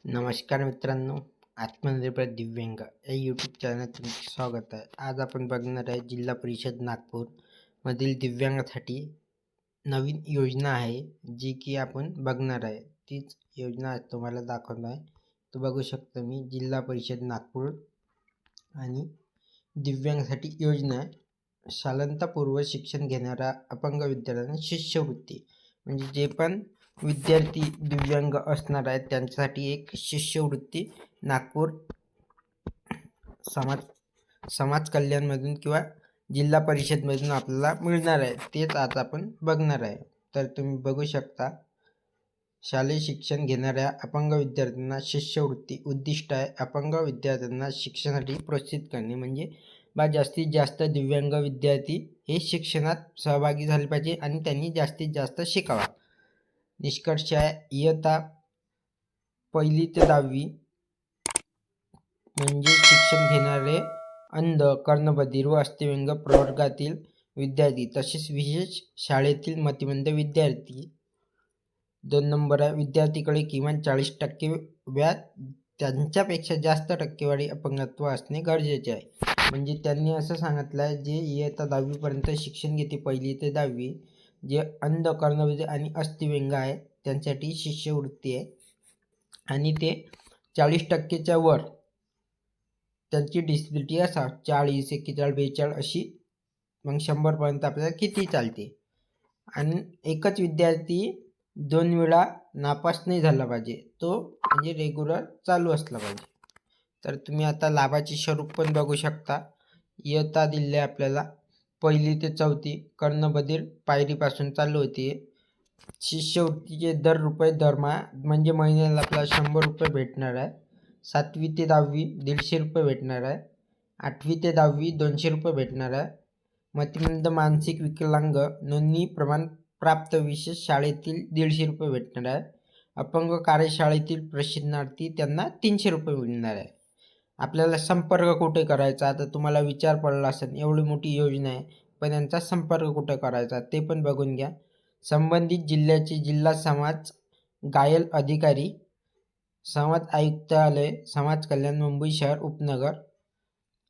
नमस्कार मित्रांनो, आत्मनिर्भर दिव्यांग या यूट्यूब चॅनल तुमचे स्वागत आहे. आज आपण बघणार आहे जिल्हा परिषद नागपूर मधील दिव्यांगासाठी नवीन योजना आहे जी की आपण बघणार आहे. तीच योजना आज तुम्हाला दाखवणार आहे. तो बघू शकता मी जिल्हा परिषद नागपूर आणि दिव्यांगासाठी योजना आहे. शालांतपूर्व शिक्षण घेणाऱ्या अपंग विद्यार्थ्यांना शिष्यवृत्ती म्हणजे जे पण विद्यार्थी दिव्यांग असणार आहेत त्यांच्यासाठी एक शिष्यवृत्ती नागपूर समाज कल्याणमधून किंवा जिल्हा परिषदमधून आपल्याला मिळणार आहे. तेच आज आपण बघणार आहे. तर तुम्ही बघू शकता, शालेय शिक्षण घेणाऱ्या अपंग विद्यार्थ्यांना शिष्यवृत्ती. उद्दिष्ट आहे अपंग विद्यार्थ्यांना शिक्षणासाठी प्रोत्साहित करणे, म्हणजे जास्तीत जास्त दिव्यांग विद्यार्थी हे शिक्षणात सहभागी झाले पाहिजे आणि त्यांनी जास्तीत जास्त शिकावा. निष्कर्ष आहे इयत्ता 1ली ते 10वी म्हणजे शिक्षण घेणारे अंध, कर्णबधिर व अस्थिव्यंग प्रवर्गातील विद्यार्थी तसेच विशेष शाळेतील मतिमंद विद्यार्थी. 2 नंबर आहे विद्यार्थीकडे किमान 40% व्याज त्यांच्यापेक्षा जास्त टक्केवारी अपंगत्व असणे गरजेचे आहे. म्हणजे त्यांनी असं सांगितलं आहे, जे इयत्ता 10वी पर्यंत शिक्षण घेते 1ली ते 10वी, जे अंध, कर्णबधिर आणि अस्थिव्यंग आहे त्यांच्यासाठी शिष्यवृत्ती आहे आणि ते 40%च्या वर त्यांची डिसेबिलिटी असा 40, 41, 42 अशी, मग 100 पर्यंत आपल्याला किती चालते. आणि एकच विद्यार्थी 2 वेळा नापास नाही झाला पाहिजे, तो म्हणजे रेग्युलर चालू असला पाहिजे. तर तुम्ही आता लाभाचे स्वरूप पण बघू शकता. इयत्ता दिले आपल्याला 1ली ते 4थी, कर्णबधिर पायरीपासून चालू होते. शिष्यवृत्तीचे दर रुपये दरमहा म्हणजे महिन्याला आपल्याला 100 रुपये भेटणार आहे. 7वी ते 10वी 150 रुपये भेटणार आहे. 8वी ते 10वी 200 रुपये भेटणार आहे. मतिमंद, मानसिक विकलांग नोंदणी प्रमाण प्राप्त विशेष शाळेतील 150 रुपये भेटणार आहे. अपंग कार्यशाळेतील प्रशिक्षणार्थी त्यांना 300 रुपये मिळणार आहे. आपल्याला संपर्क कुठे करायचा, आता तुम्हाला विचार पडला असेल, एवढी मोठी योजना आहे पण यांचा संपर्क कुठे करायचा ते पण बघून घ्या. संबंधित जिल्ह्याचे जिल्हा समाज गायल अधिकारी, समाज आयुक्तालय, समाज कल्याण, मुंबई शहर उपनगर.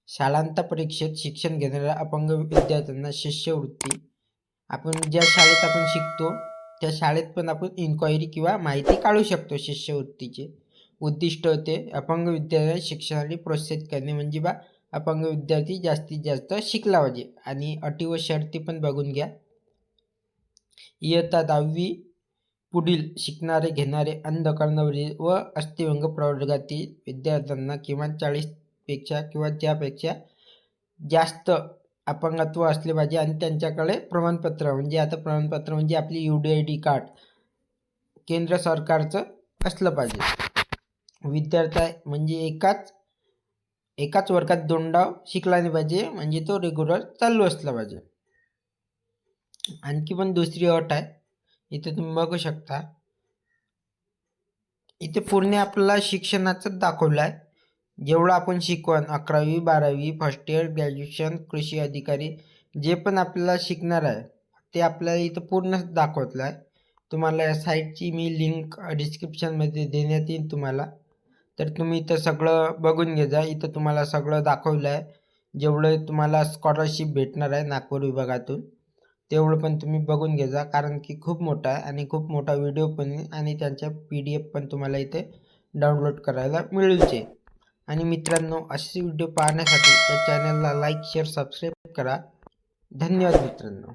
शालांत परीक्षेत शिक्षण घेणाऱ्या अपंग विद्यार्थ्यांना शिष्यवृत्ती. आपण ज्या शाळेत आपण शिकतो त्या शाळेत पण आपण इन्क्वायरी किंवा माहिती काढू शकतो शिष्यवृत्तीचे. उद्दिष्ट होते अपंग विद्यार्थ्यांना शिक्षणासाठी प्रोत्साहित करणे, म्हणजे अपंग विद्यार्थी जास्तीत जास्त शिकला पाहिजे. आणि अटी व शर्ती पण बघून घ्या. इयत्ता 10वी पुढील शिकणारे घेणारे अंध, कर्णबधिर व अस्थिव्यंग प्रवर्गातील विद्यार्थ्यांना किमान 40 पेक्षा किंवा त्यापेक्षा जास्त अपंगत्व असले पाहिजे आणि त्यांच्याकडे प्रमाणपत्र, म्हणजे आता प्रमाणपत्र म्हणजे आपली UDID कार्ड केंद्र सरकारचं असलं पाहिजे. विद्यार्थी म्हणजे एकाच वर्गात 2दा शिकला नाही पाहिजे, म्हणजे तो रेग्युलर चालू असला पाहिजे. आणखी पण दुसरी अट आहे, इथे तुम्ही बघू शकता. इथे पूर्ण आपल्याला शिक्षणाचं दाखवलं आहे, जेवढं आपण शिकवण 11वी 12वी फर्स्ट इयर ग्रॅज्युएशन कृषी अधिकारी जे पण आपल्याला शिकणार आहे ते आपल्याला इथं पूर्ण दाखवलं आहे. तुम्हाला या साईटची मी लिंक डिस्क्रिप्शनमध्ये देण्यात येईल तुम्हाला. तर तुम्ही इथं सगळं बघून घे जा. इथं तुम्हाला सगळं दाखवलं आहे, जेवढं तुम्हाला स्कॉलरशिप भेटणार आहे नागपूर विभागातून तेवढं पण तुम्ही बघून घे जा, कारण की खूप मोठा आहे आणि खूप मोठा व्हिडिओ पण आणि त्यांच्या PDF पण तुम्हाला इथे डाउनलोड करायला मिळेल. आणि मित्रांनो, असे व्हिडिओ पाहण्यासाठी या चॅनलला लाईक, शेअर, सबस्क्राईब करा. धन्यवाद मित्रांनो.